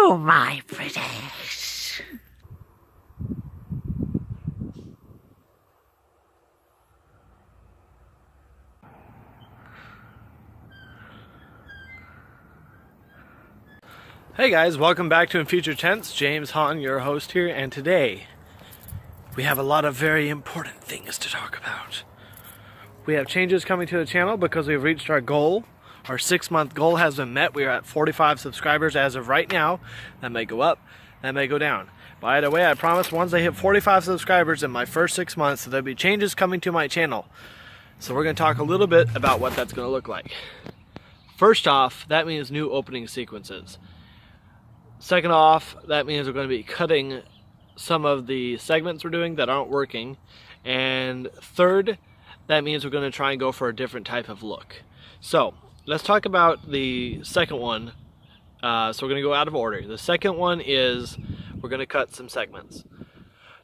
Hello, my pretties. Hey guys, welcome back to In Future Tense. James Hahn, your host here, and today we have a lot of very important things to talk about. We have changes coming to the channel because we've reached our goal. Our 6-month goal has been met. We are at 45 subscribers as of right now. That may go up, that may go down. By the way, I promise once I hit 45 subscribers in my first 6 months, there'll be changes coming to my channel. So we're going to talk a little bit about what that's going to look like. First off, that means new opening sequences. Second off, that means we're going to be cutting some of the segments we're doing that aren't working. And third, that means we're going to try and go for a different type of look. So, let's talk about the second one. So we're going to go out of order. The second one is we're going to cut some segments.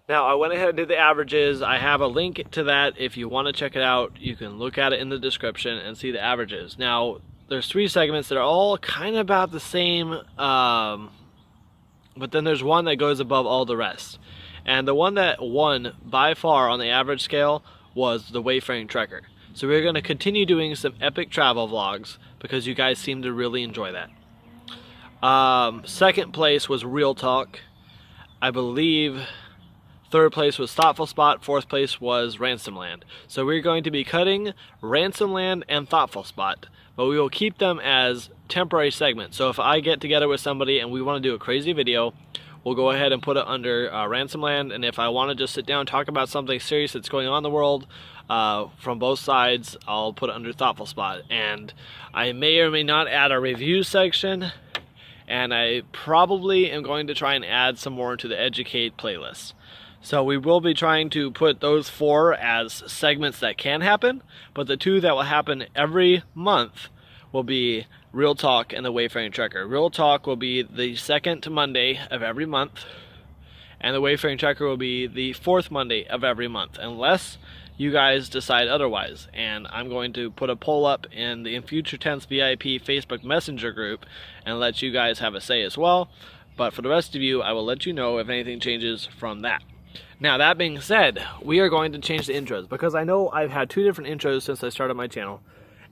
Now, I went ahead and did the averages. I have a link to that. If you want to check it out, you can look at it in the description and see the averages. Now, there's 3 segments that are all kind of about the same, but then there's one that goes above all the rest. And the one that won by far on the average scale was the Wayfaring Trekker. So we're going to continue doing some epic travel vlogs because you guys seem to really enjoy that. Second place was Real Talk. I believe third place was Thoughtful Spot. Fourth place was Ransomland. So we're going to be cutting Ransomland and Thoughtful Spot, but we will keep them as temporary segments. So if I get together with somebody and we want to do a crazy video, we'll go ahead and put it under Ransomland. And if I want to just sit down and talk about something serious that's going on in the world from both sides, I'll put it under Thoughtful Spot. And I may or may not add a review section, and I probably am going to try and add some more into the Educate playlist. So we will be trying to put those 4 as segments that can happen, but the 2 that will happen every month will be Real Talk and the Wayfaring Trekker. Real Talk will be the second Monday of every month, and the Wayfaring Trekker will be the 4th Monday of every month, unless you guys decide otherwise. And I'm going to put a poll up in the INfutureTENSE VIP Facebook Messenger group and let you guys have a say as well. But for the rest of you, I will let you know if anything changes from that. Now, that being said, we are going to change the intros because I know I've had 2 different intros since I started my channel,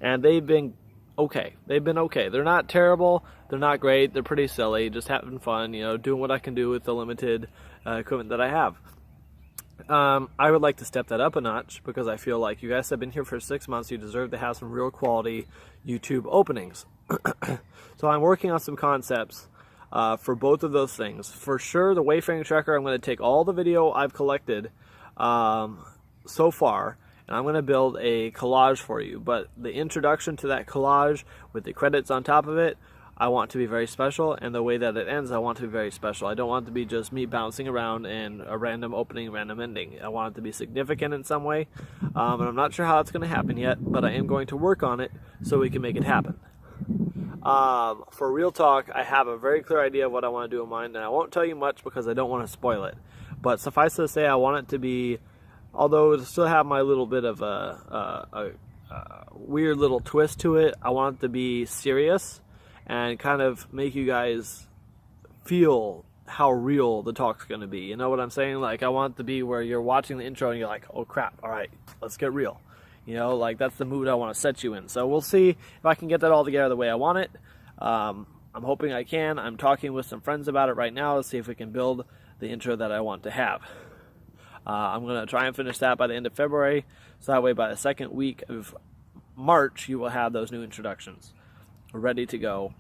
and they've been okay. They've been okay. They're not terrible. They're not great. They're pretty silly. Just having fun, you know, doing what I can do with the limited equipment that I have. I would like to step that up a notch because I feel like you guys have been here for 6 months. You deserve to have some real quality YouTube openings. So I'm working on some concepts for both of those things. For sure, the Wayfaring Trekker, I'm going to take all the video I've collected so far, and I'm going to build a collage for you. But the introduction to that collage with the credits on top of it, I want to be very special, and the way that it ends, I want to be very special. I don't want it to be just me bouncing around and a random opening, random ending. I want it to be significant in some way, and I'm not sure how it's going to happen yet, but I am going to work on it so we can make it happen. For Real Talk, I have a very clear idea of what I want to do in mind, and I won't tell you much because I don't want to spoil it. But suffice to say, I want it to be, although it'll still have my little bit of a weird little twist to it, I want it to be serious and kind of make you guys feel how real the talk's going to be. You know what I'm saying? Like, I want it to be where you're watching the intro and you're like, oh crap, all right, let's get real. You know, like, that's the mood I want to set you in. So we'll see if I can get that all together the way I want it. I'm hoping I can. I'm talking with some friends about it right now to see if we can build the intro that I want to have. I'm going to try and finish that by the end of February. So that way by the second week of March, you will have those new introductions ready to go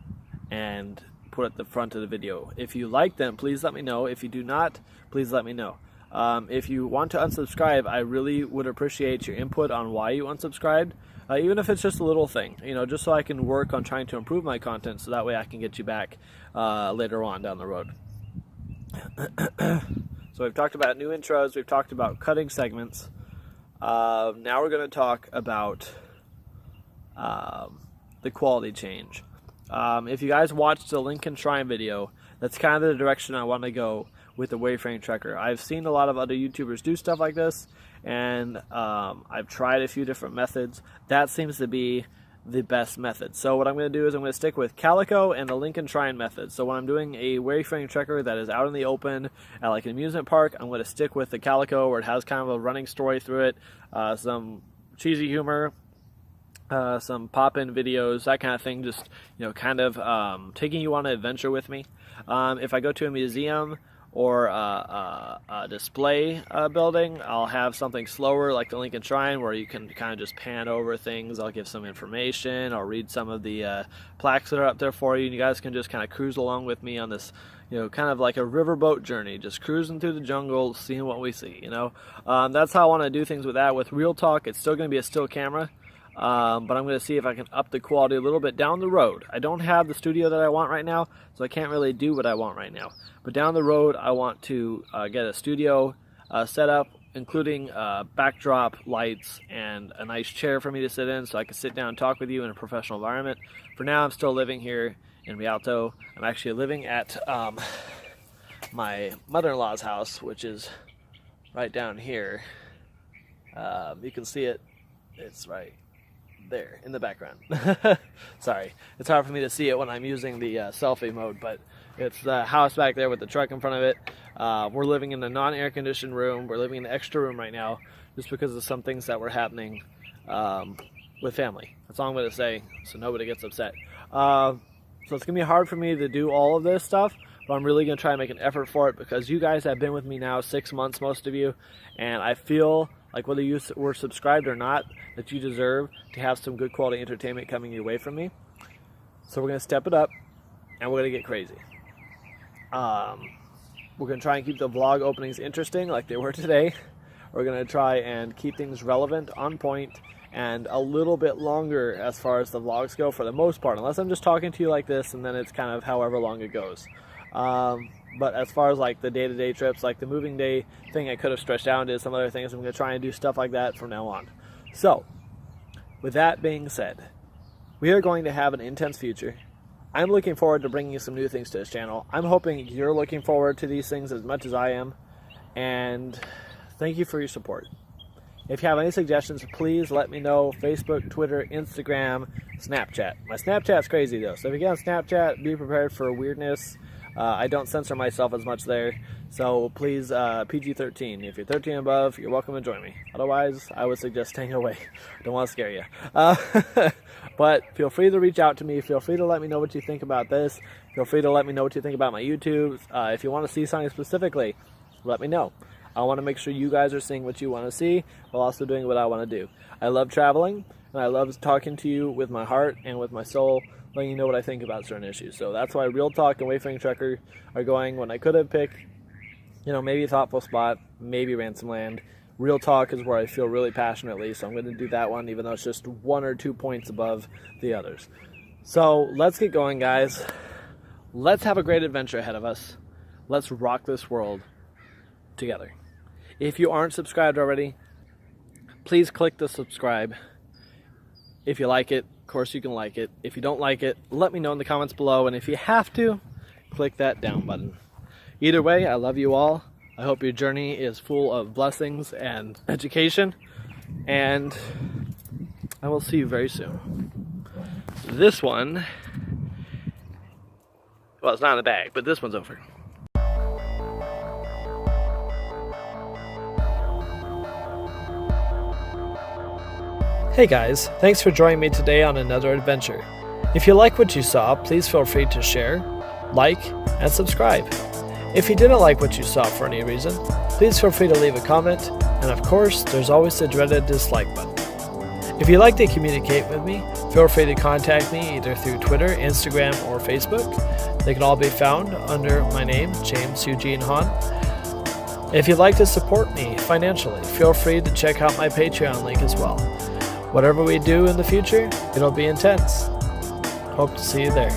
and put at the front of the video. If you like them, please let me know. If you do not, please let me know. If you want to unsubscribe, I really would appreciate your input on why you unsubscribed, even if it's just a little thing, you know, just so I can work on trying to improve my content so that way I can get you back later on down the road. So we've talked about new intros, we've talked about cutting segments. Now we're going to talk about the quality change. If you guys watched the Lincoln Shrine video, that's kind of the direction I want to go with the Wayfaring Trekker. I've seen a lot of other YouTubers do stuff like this, and I've tried a few different methods. That seems to be the best method. So what I'm going to do is I'm going to stick with Calico and the Lincoln Shrine method. So when I'm doing a wayfaring trekker that is out in the open at like an amusement park, I'm going to stick with the Calico, where it has kind of a running story through it, some cheesy humor, some pop-in videos, that kind of thing, just, you know, kind of taking you on an adventure with me. If I go to a museum or a display building, I'll have something slower like the Lincoln Shrine, where you can kind of just pan over things. I'll give some information, I'll read some of the plaques that are up there for you, and you guys can just kind of cruise along with me on this, you know, kind of like a riverboat journey, just cruising through the jungle, seeing what we see, you know. That's how I want to do things with that. With Real Talk, it's still going to be a still camera, but I'm going to see if I can up the quality a little bit down the road. I don't have the studio that I want right now, so I can't really do what I want right now. But down the road, I want to get a studio set up, including backdrop lights and a nice chair for me to sit in, so I can sit down and talk with you in a professional environment. For now, I'm still living here in Rialto. I'm actually living at my mother-in-law's house, which is right down here. You can see it. It's right there in the background. Sorry, it's hard for me to see it when I'm using the selfie mode, but it's the house back there with the truck in front of it. We're living in a non-air conditioned room. We're living in an extra room right now just because of some things that were happening with family. That's all I'm going to say, so nobody gets upset. So it's going to be hard for me to do all of this stuff, but I'm really going to try and make an effort for it, because you guys have been with me now 6 months, most of you, and I feel like whether you were subscribed or not, that you deserve to have some good quality entertainment coming your way from me. So we're going to step it up, and we're going to get crazy. We're going to try and keep the vlog openings interesting like they were today. We're going to try and keep things relevant, on point, and a little bit longer as far as the vlogs go for the most part, unless I'm just talking to you like this, and then it's kind of however long it goes. But as far as like the day-to-day trips, like the moving day thing, I could have stretched out into some other things. I'm going to try and do stuff like that from now on. So, with that being said, we are going to have an intense future. I'm looking forward to bringing you some new things to this channel. I'm hoping you're looking forward to these things as much as I am. And thank you for your support. If you have any suggestions, please let me know. Facebook, Twitter, Instagram, Snapchat. My Snapchat's crazy though, so if you get on Snapchat, be prepared for weirdness. I don't censor myself as much there, so please, PG-13. If you're 13 and above, you're welcome to join me. Otherwise, I would suggest staying away. I don't want to scare you. But feel free to reach out to me. Feel free to let me know what you think about this. Feel free to let me know what you think about my YouTube. If you want to see something specifically, let me know. I want to make sure you guys are seeing what you want to see while also doing what I want to do. I love traveling, and I love talking to you with my heart and with my soul, letting you know what I think about certain issues. So that's why Real Talk and Wayfaring Trekker are going when I could have picked, you know, maybe Thoughtful Spot, maybe Ransomland. Real Talk is where I feel really passionately, so I'm going to do that one, even though it's just 1 or 2 points above the others. So let's get going, guys. Let's have a great adventure ahead of us. Let's rock this world together. If you aren't subscribed already, please click the subscribe. If you like it, of course you can like it. If you don't like it, let me know in the comments below. And if you have to, click that down button. Either way, I love you all. I hope your journey is full of blessings and education. And I will see you very soon. This one, well, it's not in the bag, but this one's over. Hey guys, thanks for joining me today on another adventure. If you like what you saw, please feel free to share, like, and subscribe. If you didn't like what you saw for any reason, please feel free to leave a comment, and of course, there's always the dreaded dislike button. If you'd like to communicate with me, feel free to contact me either through Twitter, Instagram, or Facebook. They can all be found under my name, James Eugene Hahn. If you'd like to support me financially, feel free to check out my Patreon link as well. Whatever we do in the future, it'll be intense. Hope to see you there.